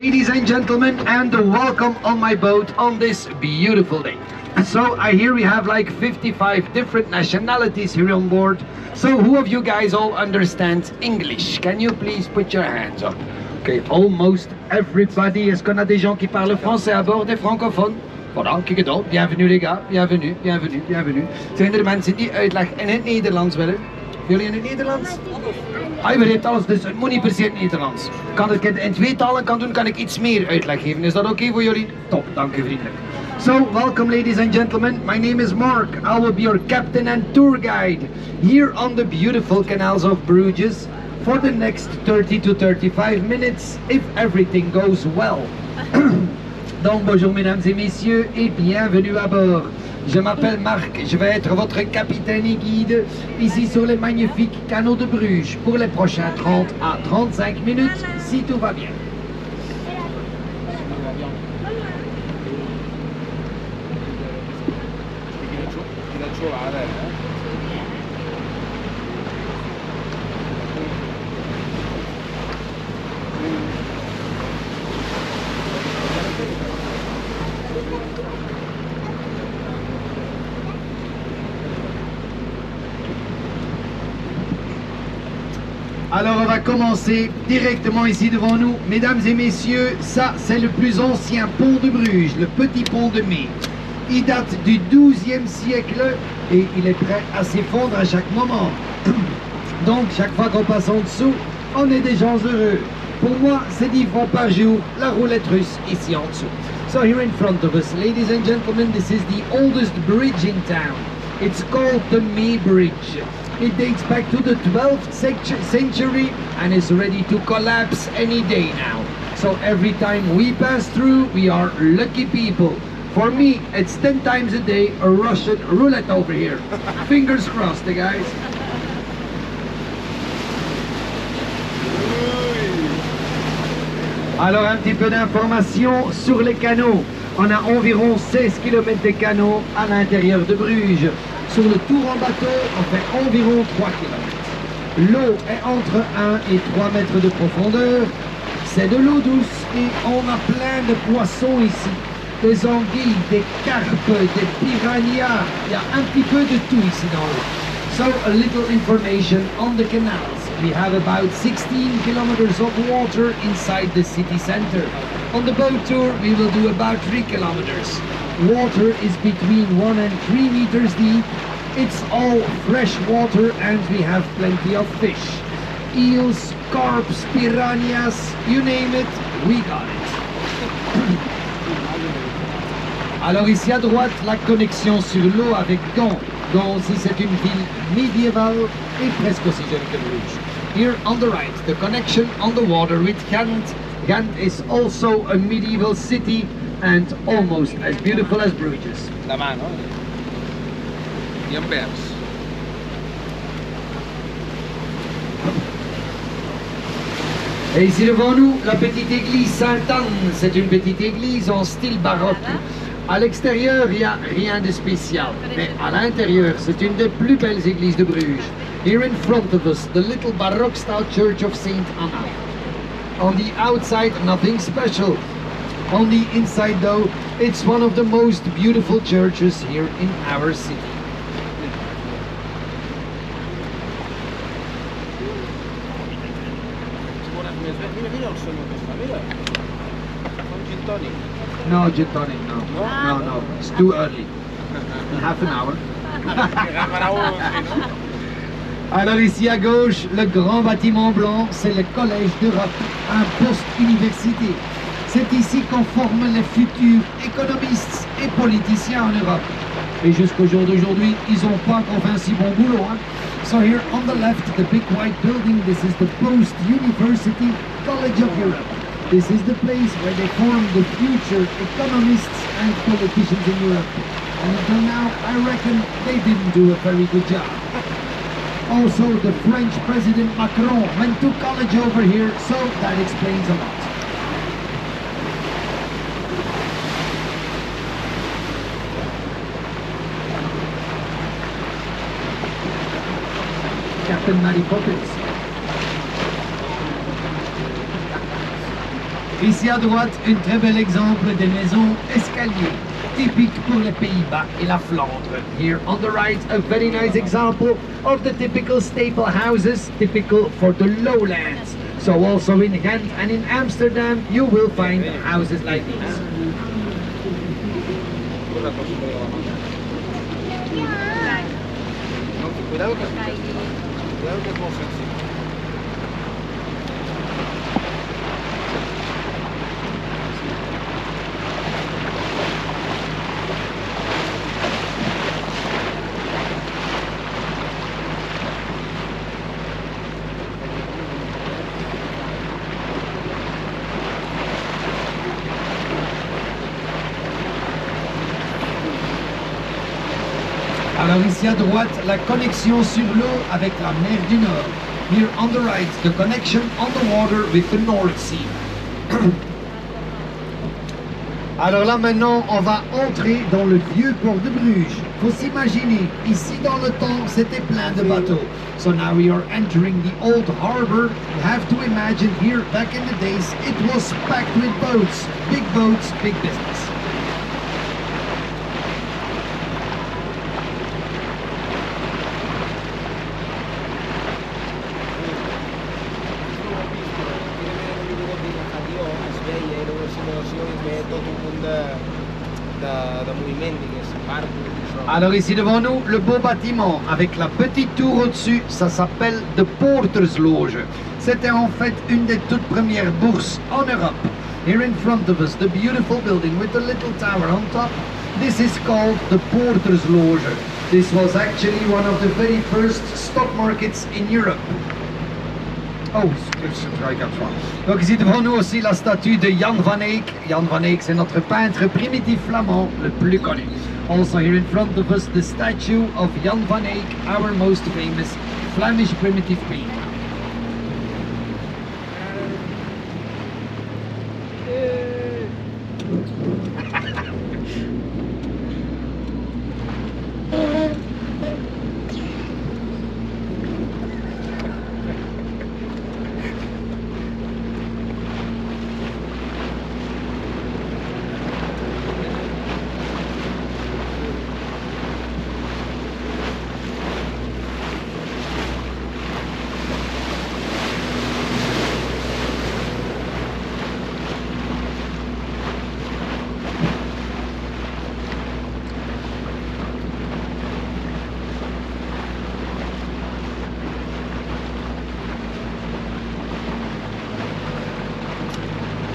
Ladies and gentlemen, and welcome on my boat on this beautiful day. So I hear we have like 55 different nationalities here on board. So who of you guys all understands English? Can you please put your hands up? Okay, almost everybody. Est-ce qu'on a des gens qui parlent français à bord, des francophones? Voilà, kijk het op. Bienvenue les gars. Bienvenue, bienvenue, bienvenue. Zijn er mensen die uitleg in het Nederlands willen? Jullie in het Nederlands? Hij begrijpt alles, dus het moet niet per se in het Nederlands. Kan ik het in twee talen kan doen, kan ik iets meer uitleg geven. Is dat oké voor jullie? Top, dank u vriendelijk. So, welcome ladies and gentlemen. My name is Mark. I will be your captain and tour guide here on the beautiful canals of Brugge for the next 30 to 35 minutes, if everything goes well. Donc, bonjour mesdames et messieurs et bienvenue à bord. Je m'appelle Marc, je vais être votre capitaine et guide ici sur les magnifiques canaux de Bruges pour les prochains 30 à 35 minutes si tout va bien. Alors on va commencer directement ici devant nous. Mesdames et messieurs, ça c'est le plus ancien pont de Bruges, le petit pont de mai. Il date du XIIe siècle et il est prêt à s'effondrer à chaque moment. Donc chaque fois qu'on passe en dessous, on est des gens heureux. Pour moi, c'est 10 francs par jour, la roulette russe ici en dessous. So here in front of us, ladies and gentlemen, this is the oldest bridge in town. It's called the May Bridge. It dates back to the 12th century and is ready to collapse any day now. So every time we pass through, we are lucky people. For me, it's 10 times a day a Russian roulette over here. Fingers crossed, guys. Alors un petit peu d'informations sur les canaux. On a environ 16 km de canaux à l'intérieur de Bruges. Sur le tour en bateau, on fait environ 3 km. L'eau est entre 1 et 3 mètres de profondeur. C'est de l'eau douce et on a plein de poissons ici. Des anguilles, des carpes, des piranhas. Il y a un petit peu de tout ici dans l'eau. So a little information on the canals. We have about 16 kilometers of water inside the city center. On the boat tour, we will do about 3 kilometers. Water is between 1 and 3 meters deep. It's all fresh water and we have plenty of fish. Eels, carps, piranhas, you name it, we got it. Alors ici à droite, la connexion sur l'eau avec Gand. Gand aussi c'est une ville médiévale et presque aussi jeune que Bruges. Here on the right, the connection on the water with Ghent. Ghent is also a medieval city and almost as beautiful as Bruges. La mano. Bien vers. Et ici devant nous, la petite église Sainte-Anne. C'est une petite église en style baroque. À l'extérieur, il n'y a rien de spécial. Mais à l'intérieur, c'est une des plus belles églises de Bruges. Here in front of us, the little Baroque style church of Saint Anna. On the outside, nothing special. On the inside though, it's one of the most beautiful churches here in our city. No gin tonic, no. No, it's too early. In half an hour. Alors ici à gauche, le grand bâtiment blanc, c'est le Collège d'Europe, un post-université. C'est ici qu'on forme les futurs économistes et politiciens en Europe. Et jusqu'au jour d'aujourd'hui, ils n'ont pas encore fait un si bon boulot. Hein? So here on the left, the big white building, this is the post-university College of Europe. This is the place where they form the future economists and politicians in Europe. And until now, I reckon they didn't do a very good job. Also, the French President Macron went to college over here, so that explains a lot. Captain Mary Poppins. Ici à droite, un très bel exemple des maisons escaliers, typiques pour les Pays-Bas et la Flandre. Here on the right, a very nice example of the typical staple houses, typical for the lowlands. So also in Ghent and in Amsterdam, you will find houses like these. Cuidado que es flexible. Alors ici à droite, la connexion sur l'eau avec la mer du Nord. Here on the right, the connection on the water with the North Sea. Alors là maintenant, on va entrer dans le vieux port de Bruges. Faut s'imaginer, ici dans le temps, c'était plein de bateaux. So now we are entering the old harbor. You have to imagine here, back in the days, it was packed with boats, big business. Alors ici devant nous, le beau bâtiment avec la petite tour au-dessus, ça s'appelle The Porter's Loge. C'était en fait une des toutes premières bourses en Europe. Here in front of us, the beautiful building with the little tower on top. This is called the Porter's Loge. This was actually one of the very first stock markets in Europe. Oh, donc ici devant nous aussi la statue de Jan van Eyck. Jan van Eyck, c'est notre peintre primitif flamand le plus connu. Also here in front of us the statue of Jan van Eyck, our most famous Flemish primitive painter.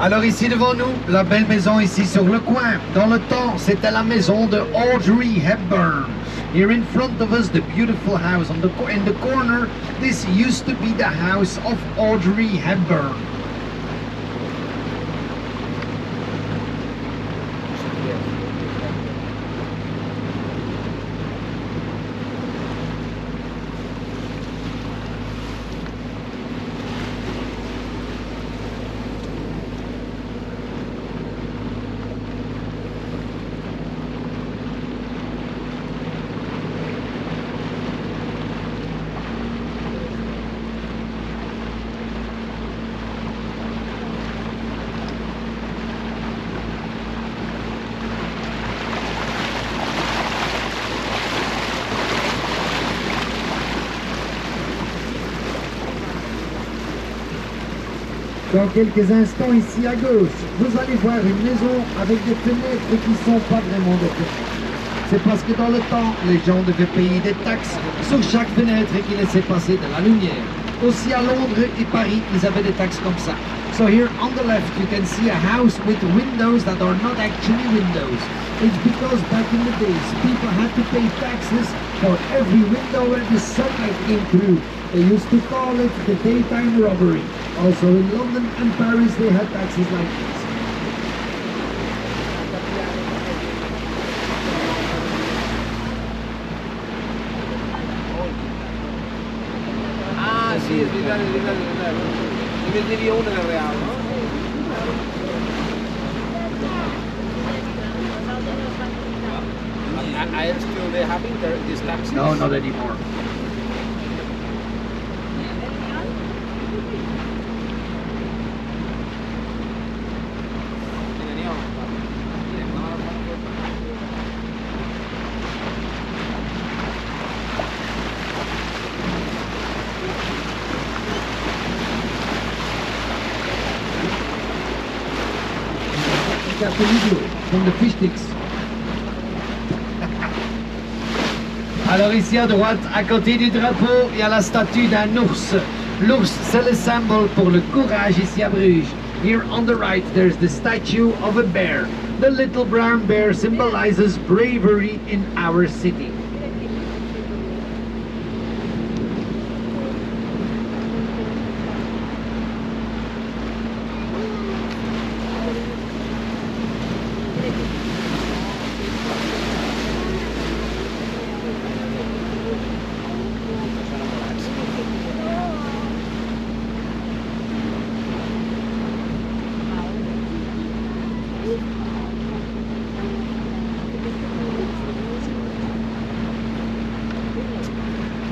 Alors ici devant nous, la belle maison ici sur le coin. Dans le temps, c'était la maison de Audrey Hepburn. Here in front of us, the beautiful house in the corner. This used to be the house of Audrey Hepburn. Dans quelques instants ici à gauche, vous allez voir une maison avec des fenêtres qui ne sont pas vraiment des fenêtres. C'est parce que dans le temps, les gens devaient payer des taxes sur chaque fenêtre qui laissait passer de la lumière. Aussi à Londres et Paris, ils avaient des taxes comme ça. So here on the left you can see a house with windows that are not actually windows. It's because back in the days people had to pay taxes for every window where the sunlight came through. They used to call it the daytime robbery. Also in London and Paris they had taxes like this. Ah, sì, è verdad, è verdad, è verdad. Ne vendería una de real, ¿no? Are still they having these taxes? No, not anymore. carpelido from the fish sticks. Alors ici à droite, à côté du drapeau, il y a la statue d'un ours. L'ours, c'est le symbole pour le courage ici à Bruges. Here on the right, there's the statue of a bear. The little brown bear symbolizes bravery in our city.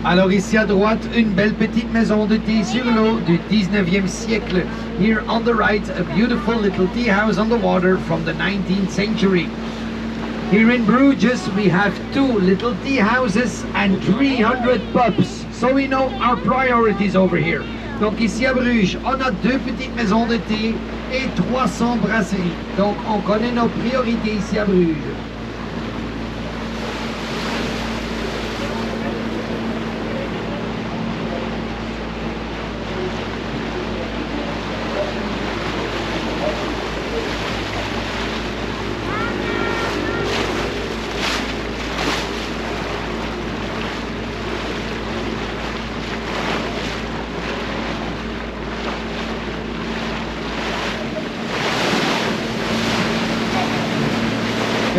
Alors ici à droite, une belle petite maison de thé sur l'eau du 19e siècle. Here on the right, a beautiful little tea house on the water from the 19th century. Here in Brugge, we have 2 little tea houses and 300 pubs. So we know our priorities over here. Donc ici à Bruges, on a 2 petites maisons de thé et 300 brasseries. Donc on connaît nos priorités ici à Bruges.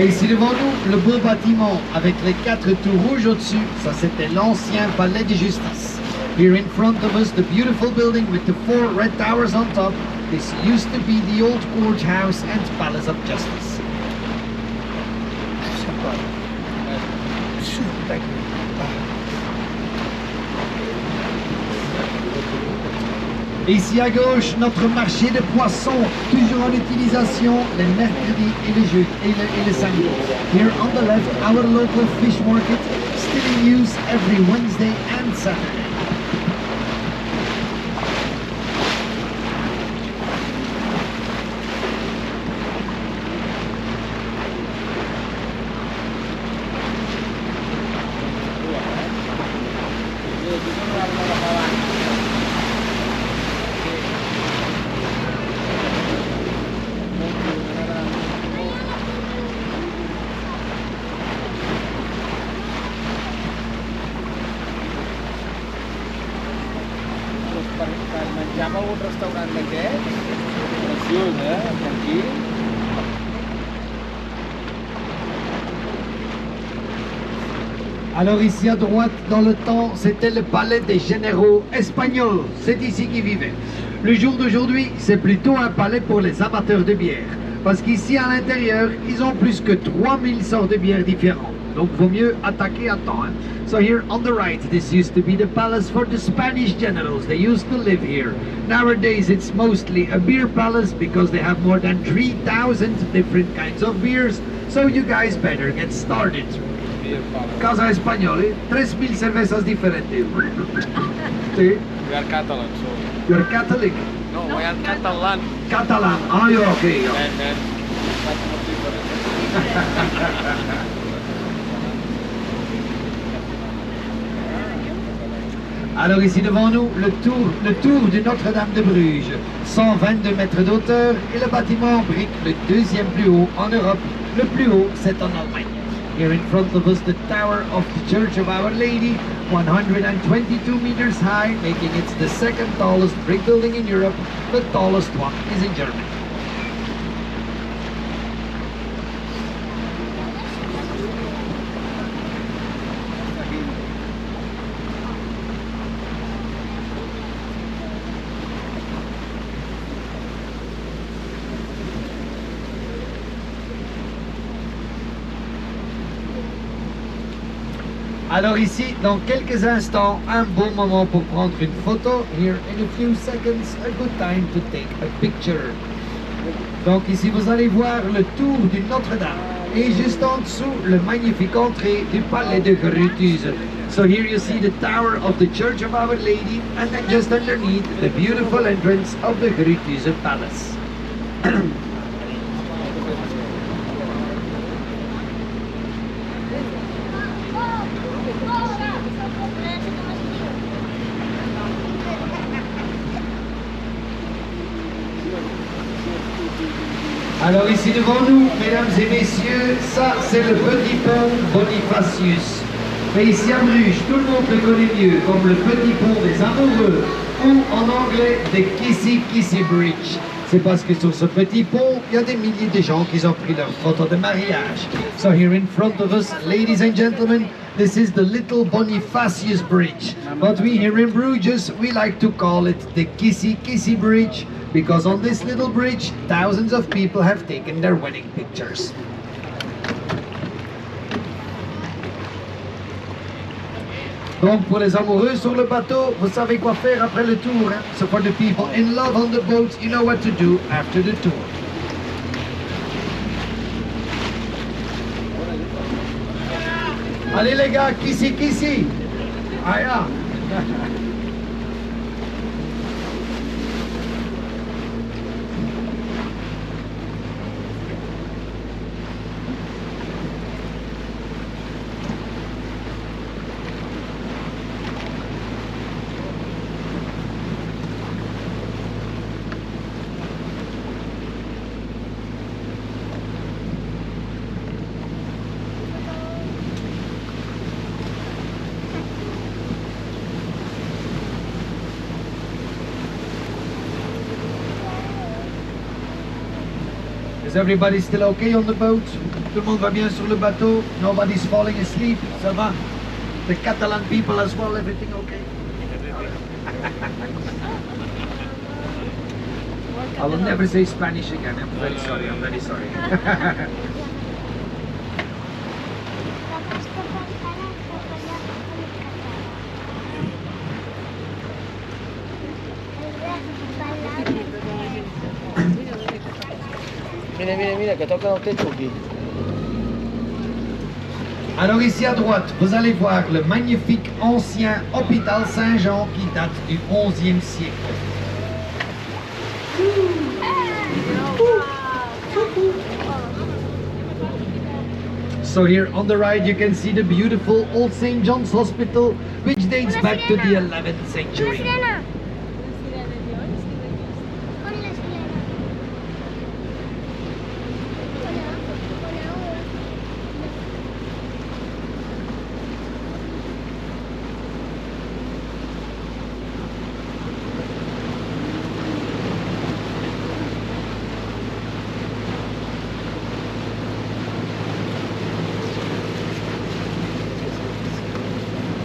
Et ici devant nous, le beau bâtiment avec les 4 tours rouges au-dessus, ça c'était l'ancien palais de justice. Here in front of us, the beautiful building with the 4 red towers on top. This used to be the old courthouse and palace of justice. Ici à gauche, notre marché de poissons, toujours en utilisation les mercredis et les jeudis et le samedi. Here on the left, our local fish market, still in use every Wednesday and Saturday. Mangiamo un ristorante che è prezioso, tranquillo. Alors ici à droite, dans le temps, c'était le palais des généraux espagnols. C'est ici qu'ils vivaient. Le jour d'aujourd'hui, c'est plutôt un palais pour les amateurs de bière. Parce qu'ici à l'intérieur, ils ont plus que 3000 sortes de bières différentes. Donc vaut mieux attaquer à temps. Hein. So here on the right, this used to be the palace for the Spanish generals. They used to live here. Nowadays it's mostly a beer palace because they have more than 3000 different kinds of beers. So you guys better get started. Casa Española, 3000 cervezas diferentes. Sí. We are Catalan, so. You're Catholic? No, we are Catalan. Catalan. Ah, you're okay. And that's not different. Alors ici devant nous, le tour de Notre-Dame de Bruges, 122 mètres d'auteur et le bâtiment en briques, le 2e plus haut en Europe. Le plus haut, c'est en Allemagne. Here in front of us, the tower of the Church of Our Lady, 122 meters high, making it the 2nd tallest brick building in Europe. The tallest one is in Germany. Alors ici, dans quelques instants, un bon moment pour prendre une photo. Here in a few seconds, a good time to take a picture. Donc ici, vous allez voir le tour du Notre-Dame. Et juste en dessous, le magnifique entrée du palais de Grüthuise. So here you see the tower of the Church of Our Lady, and then just underneath, the beautiful entrance of the Grüthuise Palace. Alors ici devant nous, mesdames et messieurs, ça c'est le petit pont Bonifacius. Mais ici à Bruges, tout le monde le connaît mieux comme le petit pont des amoureux, ou en anglais, the Kissy Kissy Bridge. C'est parce que sur ce petit pont, il y a des milliers de gens qui ont pris leur photo de mariage. So here in front of us, ladies and gentlemen, this is the little Bonifacius Bridge. But we here in Bruges, we like to call it the Kissy Kissy Bridge, because on this little bridge, thousands of people have taken their wedding pictures. Donc pour les amoureux sur le bateau, vous savez quoi faire après le tour. Hein? So for the people in love on the boat, you know what to do after the tour. Allez les gars, kissy kissy. Ah yeah. Is everybody still okay on the boat? Tout le monde va bien sur le bateau? Nobody's falling asleep? Ça va? The Catalan people as well, everything okay? I will never say Spanish again, I'm very sorry, I'm very sorry. Mira, mira, mira, que toca el techo aquí. Alors ici à droite, vous allez voir le magnifique ancien hôpital Saint-Jean qui date du XIe siècle. So here on the right you can see the beautiful old St. John's Hospital, which dates back to the 11th century.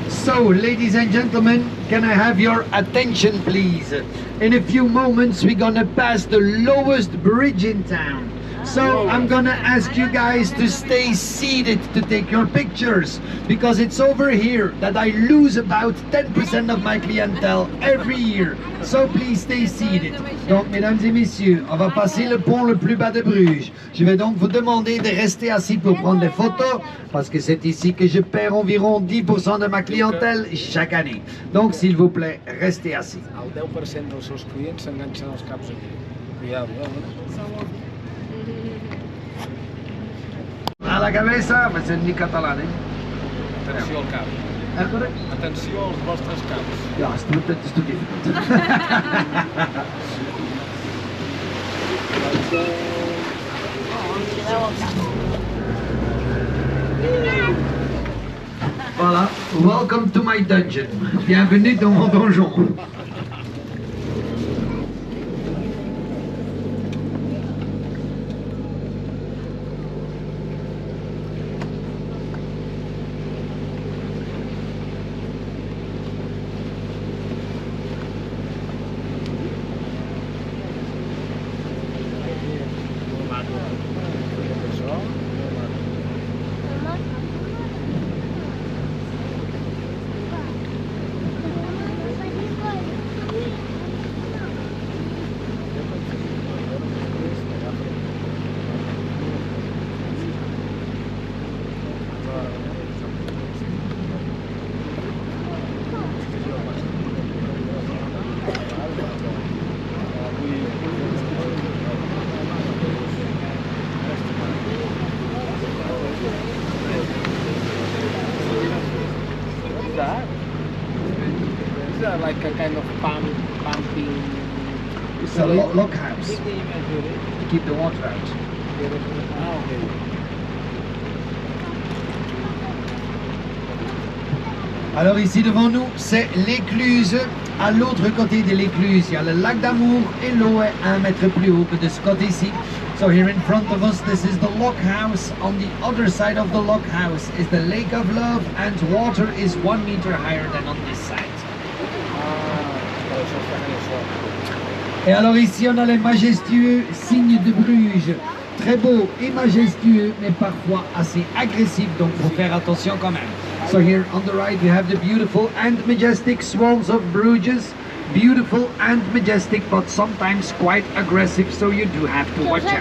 So, ladies and gentlemen, can I have your attention, please? In a few moments, we're gonna pass the lowest bridge in town. So, I'm gonna ask you guys to stay seated to take your pictures, because it's over here that I lose about 10% of my clientele every year. So, please stay seated. Donc, mesdames et messieurs, on va passer le pont le plus bas de Bruges. Je vais donc vous demander de rester assis pour prendre des photos, parce que c'est ici que je perds environ 10% de ma clientèle chaque année. Donc, s'il vous plaît, restez assis. El 10% dels seus clients s'enganxen els caps aquí. Cuidado, A la cabeza, pues es ni catalán, eh? Atenció al cap. Atenció als vostres caps. Ja, it's too difficult. Voilà, welcome to my dungeon. Bienvenue dans mon donjon. Like a kind of pumping. It's a log house. keep the water out. Ah, okay. Alors ici devant nous, c'est l'écluse. À l'autre côté de l'écluse, il y a le lac d'Amour et l'eau est 1 mètre plus haut que de ce côté-ci. So here in front of us, this is the lock house. On the other side of the lock house is the lake of love, and water is 1 meter higher than on this side. Et alors ici, on a les majestueux signes de Bruges. Très beau et majestueux, mais parfois assez agressif, donc faut faire attention quand même. So here on the right, we have the beautiful and majestic swans of Bruges. Beautiful and majestic, but sometimes quite aggressive, so you do have to watch out.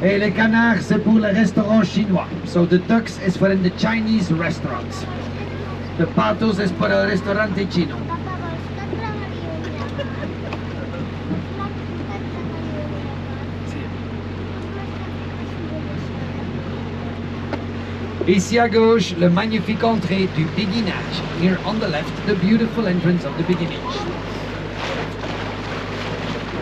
Et les canards, c'est pour les restaurants chinois. So the ducks is for in the Chinese restaurants. The patos es para el restaurante chino. Ici à gauche, le magnifique entrée du béguinage. Here on the left, the beautiful entrance of the béguinage.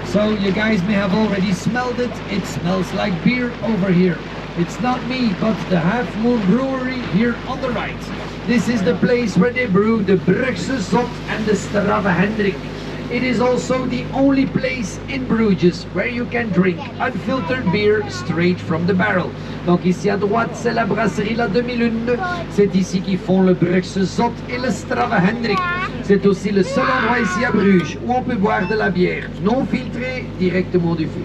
So you guys may have already smelled it. It smells like beer over here. It's not me, but the Half Moon Brewery here on the right. This is the place where they brew the Brugge Zot and the Strava Hendrik. It is also the only place in Bruges where you can drink unfiltered beer straight from the barrel. Donc ici à droite, c'est la brasserie La Demi-Lune. C'est ici qu'ils font le Brugge Zot et le Strava Hendrik. C'est aussi le seul endroit ici à Bruges où on peut boire de la bière non filtrée directement du fût.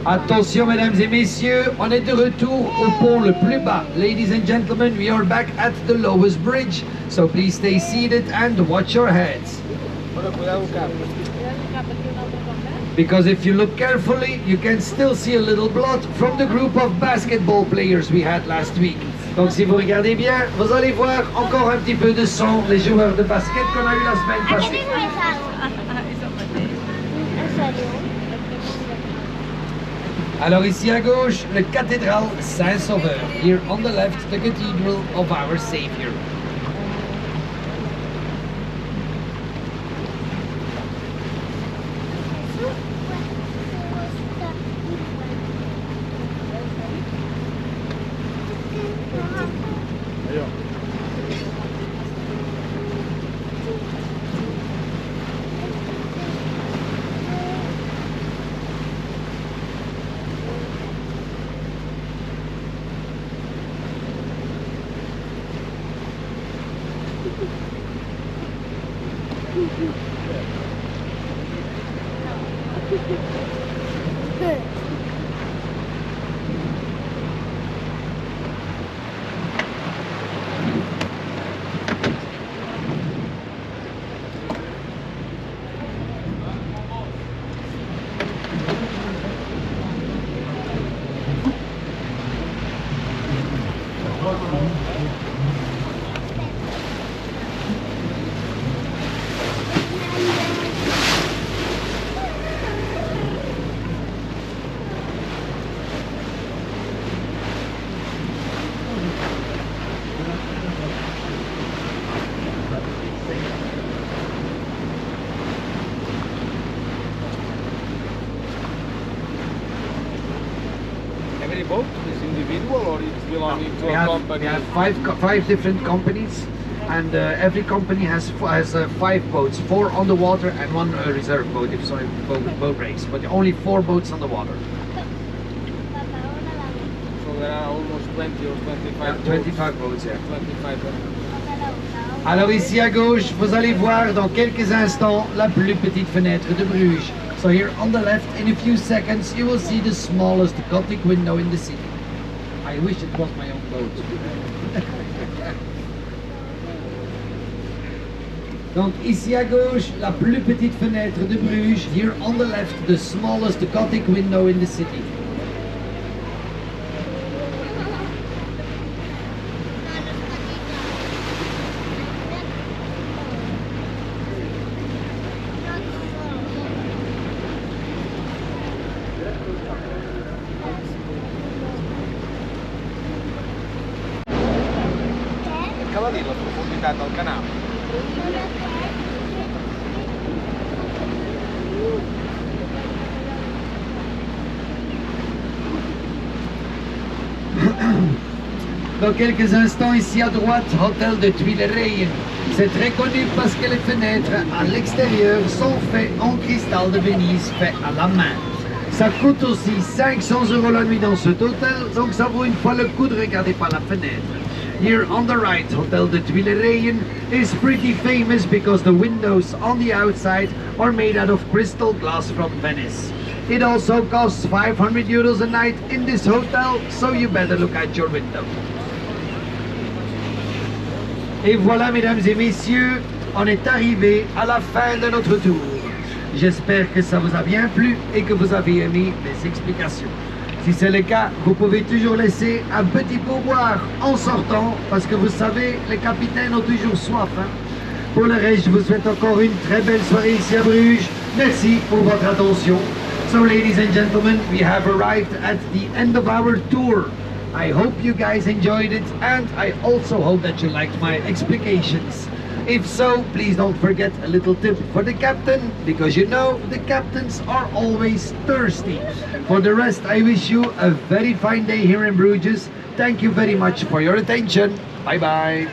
Attention mesdames et messieurs, on est de retour au pont le plus bas. Ladies and gentlemen, we are back at the lowest bridge. So please stay seated and watch your heads. Because if you look carefully, you can still see a little blood from the group of basketball players we had last week. Donc si vous regardez bien, vous allez voir encore un petit peu de sang, les joueurs de basket qu'on a eu la semaine passée. Alors ici à gauche, le cathédrale Saint-Sauveur. Here on the left, the cathedral of our Savior. Every boat is individual or it's belonging to a company? We have five different companies, and every company has 5 boats, 4 on the water and 1 reserve boat if sorry boat breaks, but only 4 boats on the water. So there are almost 20 or 25 boats. 25 boats, yeah. 25 boats. Alors ici à gauche, vous allez voir dans quelques instants la plus petite fenêtre de Bruges. So here on the left, in a few seconds, you will see the smallest Gothic window in the city. I wish it was my own boat. Donc ici à gauche, la plus petite fenêtre de Bruges. Here on the left, the smallest Gothic window in the city. Stava a dir la profunditat del canal. Dans quelques instants, ici à droite, hôtel de Tuileries. C'est très connu parce que les fenêtres à l'extérieur sont faites en cristal de Venise fait à la main. Ça coûte aussi 500 € la nuit dans cet hôtel, donc ça vaut une fois le coup de regarder par la fenêtre. Here on the right, Hotel de Tuileries is pretty famous because the windows on the outside are made out of crystal glass from Venice. It also costs 500 € a night in this hotel, so you better look at your window. Et voilà, mesdames et messieurs, on est arrivé à la fin de notre tour. J'espère que ça vous a bien plu et que vous avez aimé les explications. Si c'est le cas, vous pouvez toujours laisser un petit pourboire en sortant, parce que vous savez, les capitaines ont toujours soif. Hein? Pour le reste, je vous souhaite encore une très belle soirée ici à Bruges. Merci pour votre attention. So, ladies and gentlemen, we have arrived at the end of our tour. I hope you guys enjoyed it, and I also hope that you liked my explications. If so, please don't forget a little tip for the captain, because you know the captains are always thirsty. For the rest, I wish you a very fine day here in Bruges. Thank you very much for your attention. Bye bye.